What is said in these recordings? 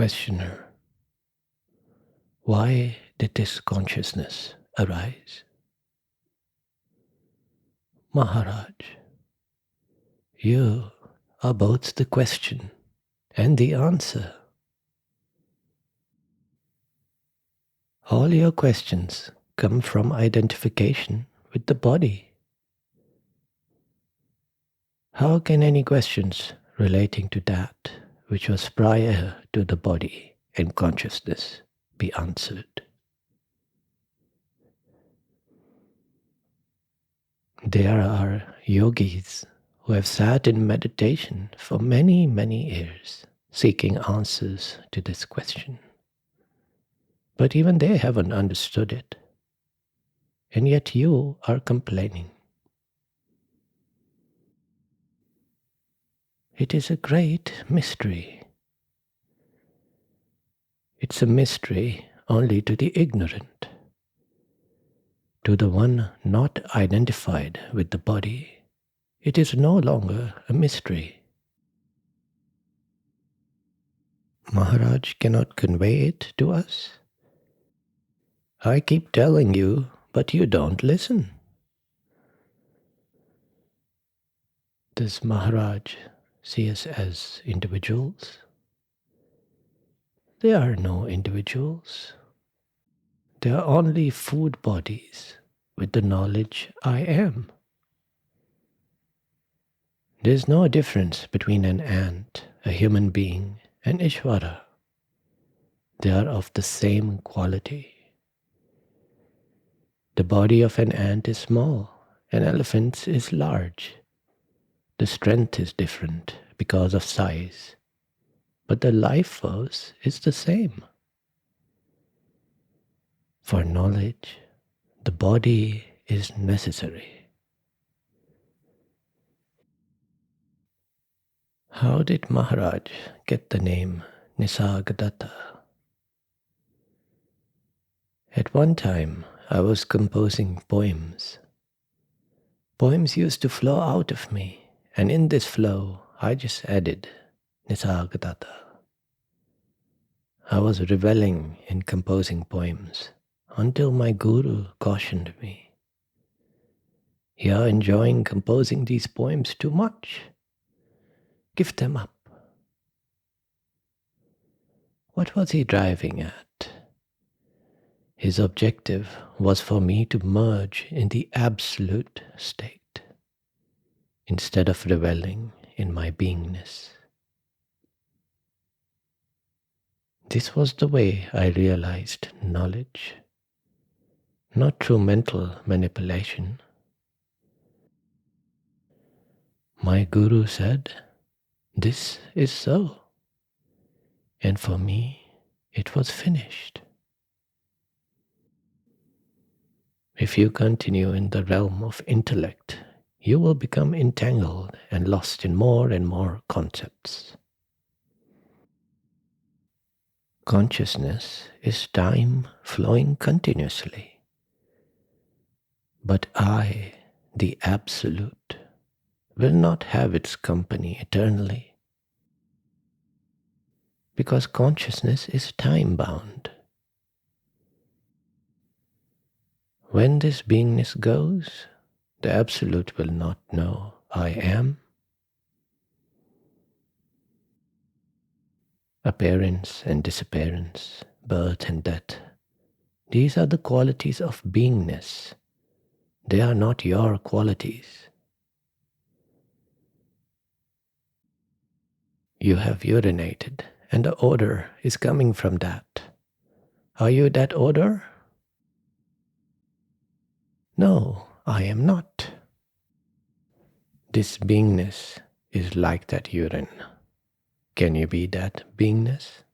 Questioner: why did this consciousness arise? Maharaj, you are both the question and the answer. All your questions come from identification with the body. How can any questions relating to that which was prior to the body and consciousness be answered? There are yogis who have sat in meditation for many, many years, seeking answers to this question. But even they haven't understood it. And yet you are complaining. It is a great mystery. It's a mystery only to the ignorant. To the one not identified with the body, it is no longer a mystery. Maharaj cannot convey it to us. I keep telling you, but you don't listen. Does Maharaj see us as individuals? There are no individuals. They are only food bodies with the knowledge I am. There is no difference between an ant, a human being, and Ishvara. They are of the same quality. The body of an ant is small, an elephant's is large. The strength is different because of size, but the life force is the same. For knowledge, the body is necessary. How did Maharaj get the name Nisargadatta? At one time, I was composing poems. Poems used to flow out of me, and in this flow, I just added Nisargadatta. I was reveling in composing poems until my guru cautioned me. You are enjoying composing these poems too much. Give them up. What was he driving at? His objective was for me to merge in the absolute state, instead of reveling in my beingness. This was the way I realized knowledge, not through mental manipulation. My guru said, "This is so." And for me, it was finished. If you continue in the realm of intellect, you will become entangled and lost in more and more concepts. Consciousness is time flowing continuously. But I, the Absolute, will not have its company eternally, because consciousness is time-bound. When this beingness goes, the Absolute will not know I am. Appearance and disappearance, birth and death, these are the qualities of beingness. They are not your qualities. You have urinated, and the odor is coming from that. Are you that odor? No, I am not. This beingness is like that urine. Can you be that beingness?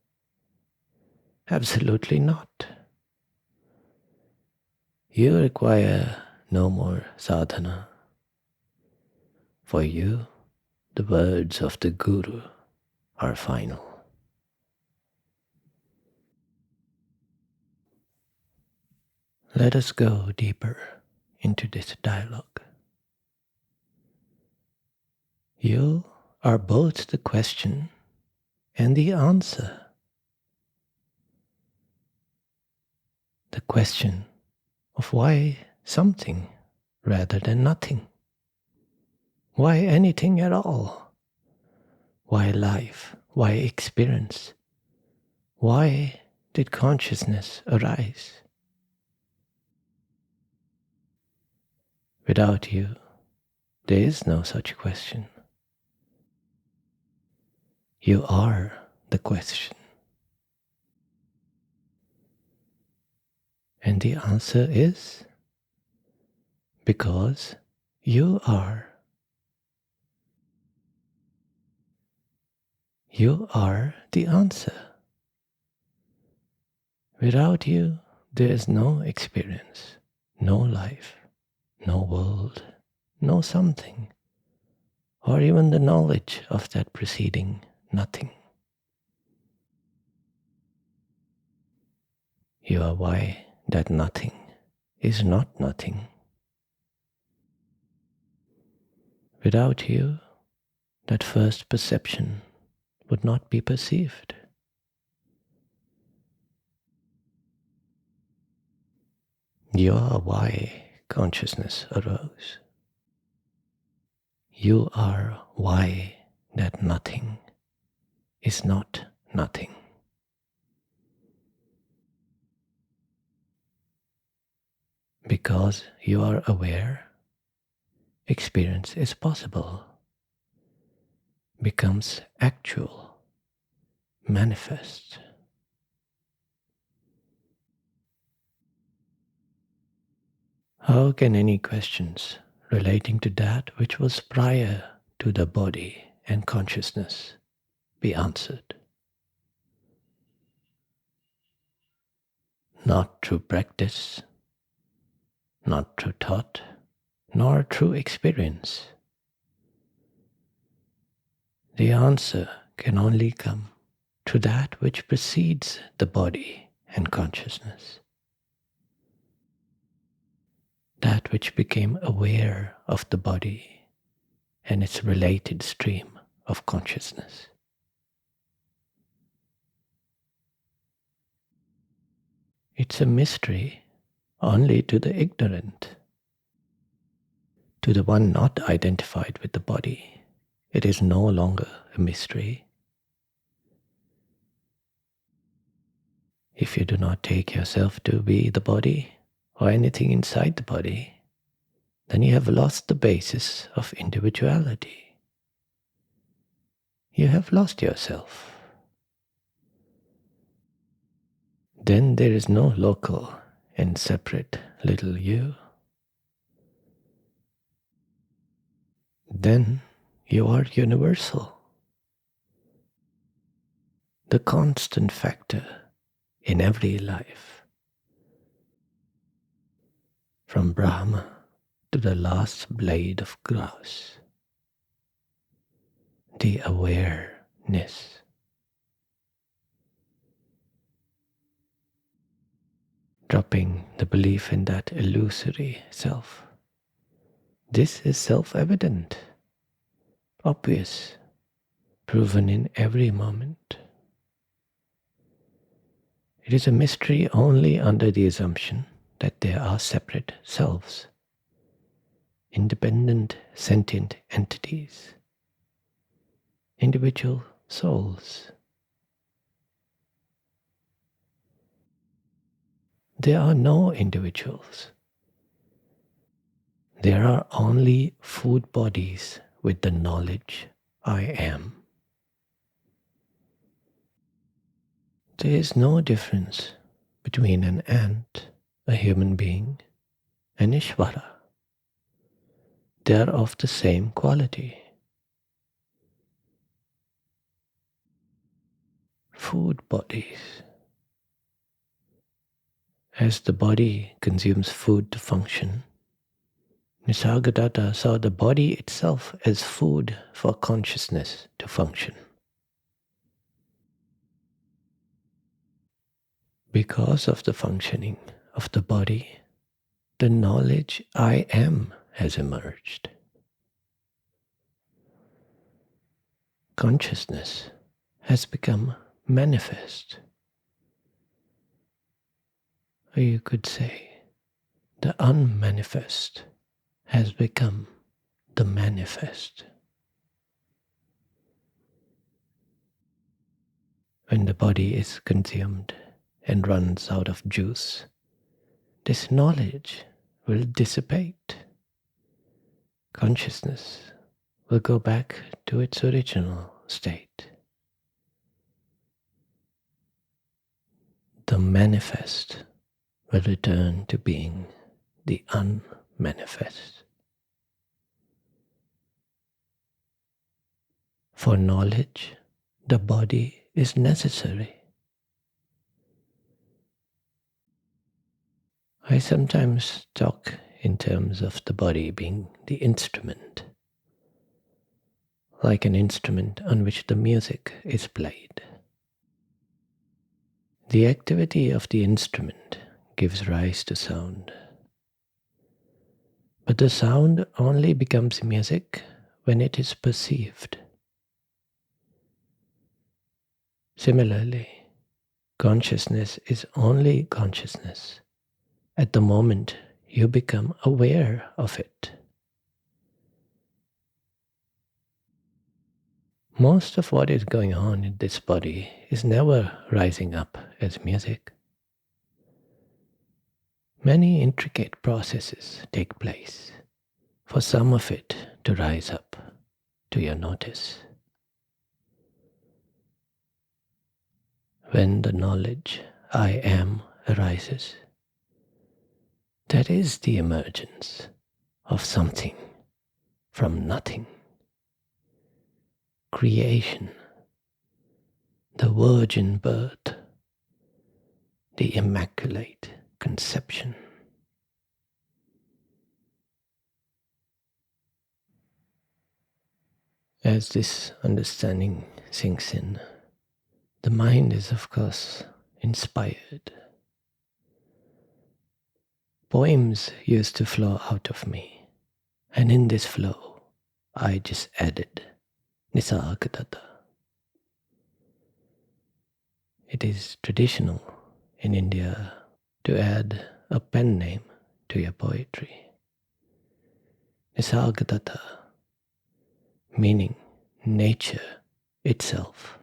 Absolutely not. You require no more sadhana. For you, the words of the Guru are final. Let us go deeper into this dialogue. You are both the question and the answer. the question of why something rather than nothing. Why anything at all? Why life? Why experience? Why did consciousness arise? Without you, there is no such question. You are the question. And the answer is because you are. You are the answer. Without you, there is no experience, no life, no world, no something, or even the knowledge of that preceding nothing. You are why that nothing is not nothing. Without you, that first perception would not be perceived. You are why consciousness arose. You are why that nothing is not nothing. Because you are aware, experience is possible, becomes actual, manifest. How can any questions relating to that which was prior to the body and consciousness be answered? Not through practice, not through thought, nor through experience. The answer can only come through that which precedes the body and consciousness. That which became aware of the body and its related stream of consciousness. It's a mystery only to the ignorant. To the one not identified with the body, it is no longer a mystery. If you do not take yourself to be the body or anything inside the body, then you have lost the basis of individuality. You have lost yourself. Then there is no local and separate little you. Then you are universal, the constant factor in every life, from Brahma to the last blade of grass, the awareness. Dropping the belief in that illusory self. This is self-evident, obvious, proven in every moment. It is a mystery only under the assumption that there are separate selves, independent sentient entities, individual souls. There are no individuals. There are only food bodies with the knowledge I am. There is no difference between an ant, a human being, and Ishvara. They are of the same quality. Food bodies. As the body consumes food to function, Nisargadatta saw the body itself as food for consciousness to function. Because of the functioning of the body, the knowledge I am has emerged. Consciousness has become manifest. Or you could say, the unmanifest has become the manifest. When the body is consumed and runs out of juice, this knowledge will dissipate. Consciousness will go back to its original state. The manifest will return to being the unmanifest. For knowledge, the body is necessary. I sometimes talk in terms of the body being the instrument, like an instrument on which the music is played. The activity of the instrument gives rise to sound, but the sound only becomes music when it is perceived. Similarly, consciousness is only consciousness at the moment you become aware of it. Most of what is going on in this body is never rising up as music. Many intricate processes take place for some of it to rise up to your notice. When the knowledge I am arises, that is the emergence of something from nothing. Creation, the virgin birth, the Immaculate Conception. As this understanding sinks in, the mind is, of course, inspired. Poems used to flow out of me, and in this flow, I just added Nisargadatta. It is traditional in India to add a pen name to your poetry. Nisargadatta, meaning nature itself.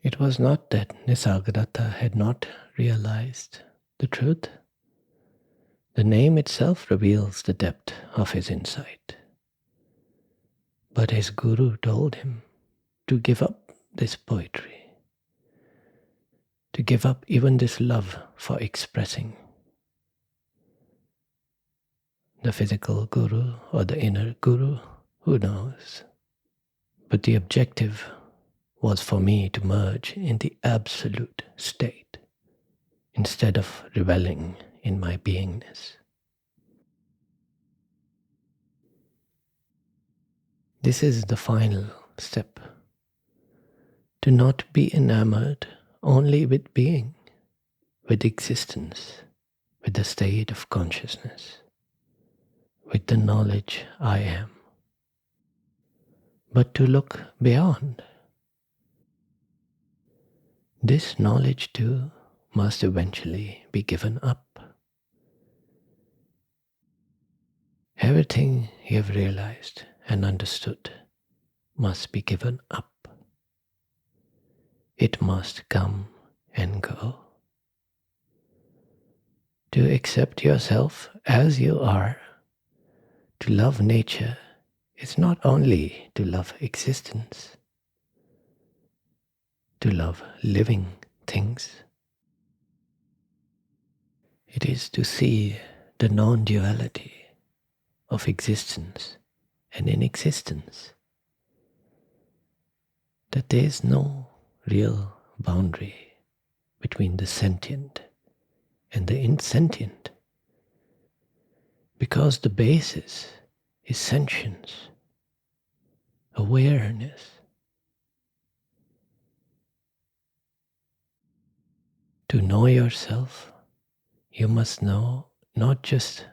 It was not that Nisargadatta had not realized the truth. The name itself reveals the depth of his insight. But his guru told him to give up this poetry, to give up even this love for expressing. The physical guru or the inner guru, who knows? But the objective was for me to merge in the absolute state instead of reveling in my beingness. This is the final step, to not be enamored only with being, with existence, with the state of consciousness, with the knowledge I am, but to look beyond. This knowledge too must eventually be given up. Everything you have realized and understood must be given up. It must come and go. To accept yourself as you are, to love nature, is not only to love existence, to love living things. It is to see the non-duality of existence and inexistence, that there is no real boundary between the sentient and the insentient, because the basis is sentience, awareness. To know yourself, you must know not just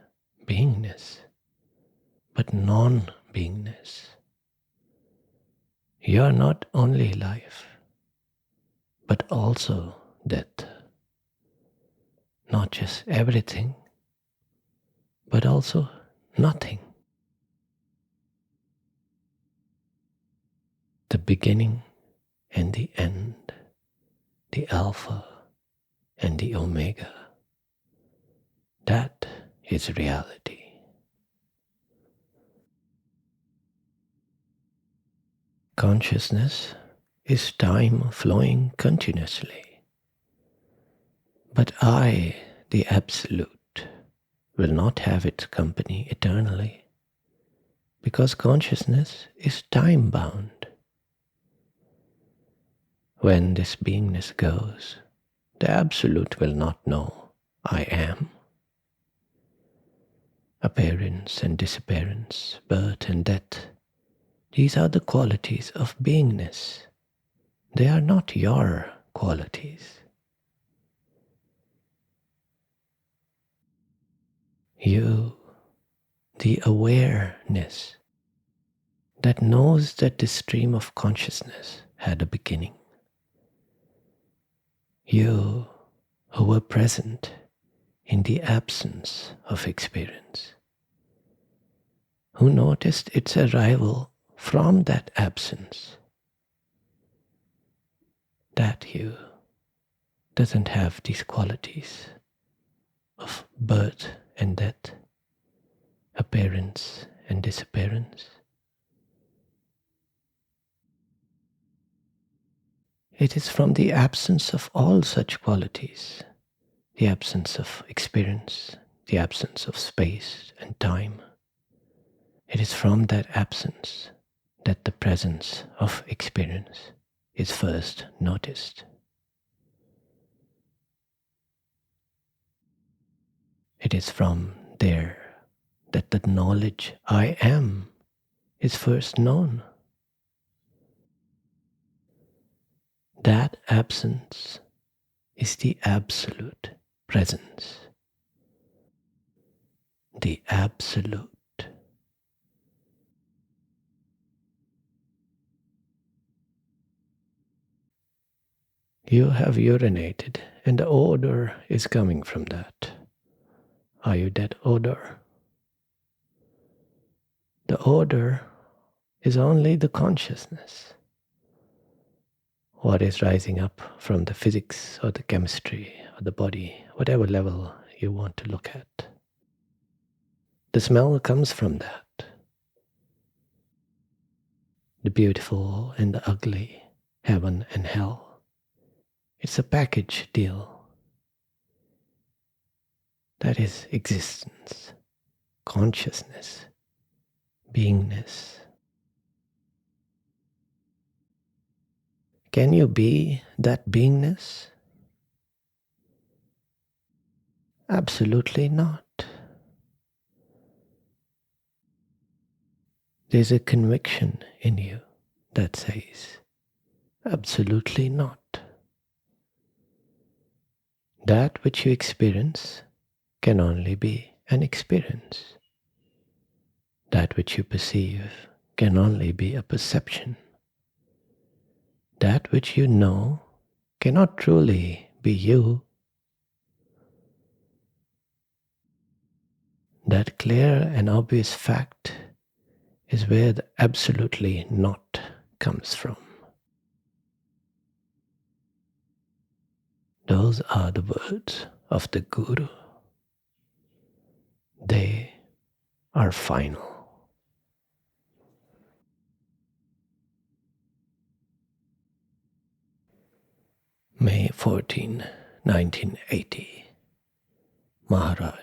beingness, but non-beingness. You are not only life, but also that not just everything, but also nothing. The beginning and the end, the Alpha and the Omega. That is reality. Consciousness is time flowing continuously. But I, the Absolute, will not have its company eternally, because consciousness is time-bound. When this beingness goes, the Absolute will not know I am. Appearance and disappearance, birth and death, these are the qualities of beingness. They are not your qualities. You, the awareness that knows that the stream of consciousness had a beginning. You who were present in the absence of experience, who noticed its arrival from that absence. That you doesn't have these qualities of birth and death, appearance and disappearance. It is from the absence of all such qualities, the absence of experience, the absence of space and time. It is from that absence that the presence of experience is first noticed. It is from there that the knowledge I am is first known. That absence is the absolute presence. The absolute. You have urinated, and the odor is coming from that. Are you that odor? The odor is only the consciousness. What is rising up from the physics or the chemistry or the body, whatever level you want to look at. The smell comes from that. The beautiful and the ugly, heaven and hell. It's a package deal. That is existence, consciousness, beingness. Can you be that beingness? Absolutely not. There's a conviction in you that says, absolutely not. That which you experience can only be an experience. That which you perceive can only be a perception. That which you know cannot truly be you. That clear and obvious fact is where the absolutely not comes from. Those are the words of the Guru. They are final. May 14, 1980. Maharaj.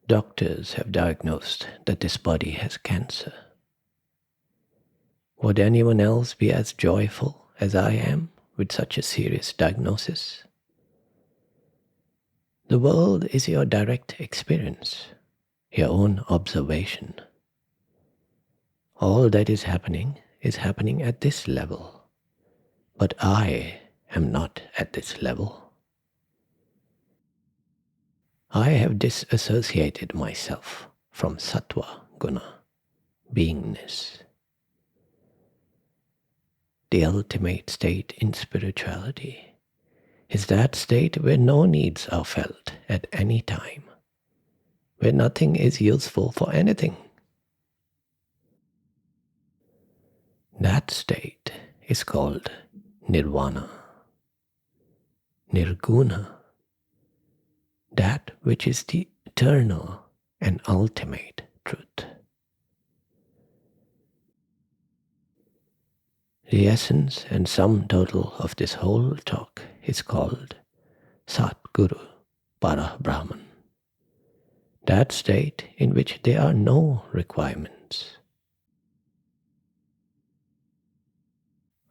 Doctors have diagnosed that this body has cancer. Would anyone else be as joyful as I am with such a serious diagnosis? The world is your direct experience, your own observation. All that is happening at this level, but I am not at this level. I have disassociated myself from sattva guna, beingness. the ultimate state in spirituality, is that state where no needs are felt at any time, where nothing is useful for anything. That state is called nirvana, nirguna, that which is the eternal and ultimate truth. The essence and sum total of this whole talk is called Satguru Parabrahman, that state in which there are no requirements.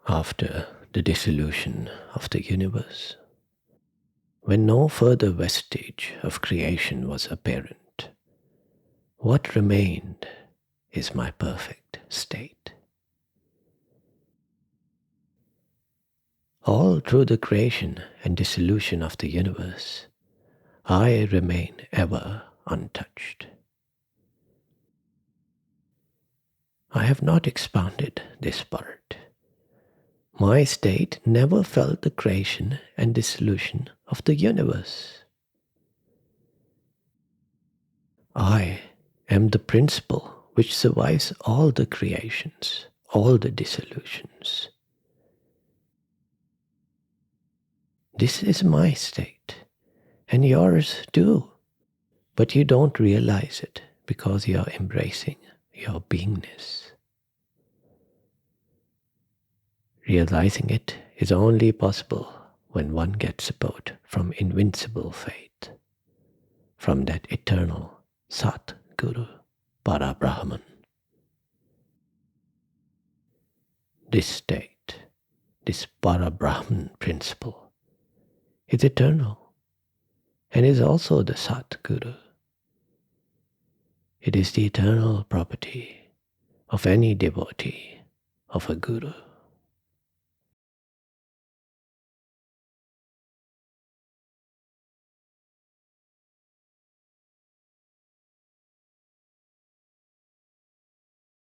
After the dissolution of the universe, when no further vestige of creation was apparent, what remained is my perfect state. All through the creation and dissolution of the universe, I remain ever untouched. I have not expounded this part. My state never felt the creation and dissolution of the universe. I am the principle which survives all the creations, all the dissolutions. This is my state, and yours too, but you don't realize it because you are embracing your beingness. Realizing it is only possible when one gets support from invincible faith, from that eternal Sat Guru Parabrahman. This state, this Parabrahman principle, is eternal and is also the Sat Guru. It is the eternal property of any devotee of a Guru.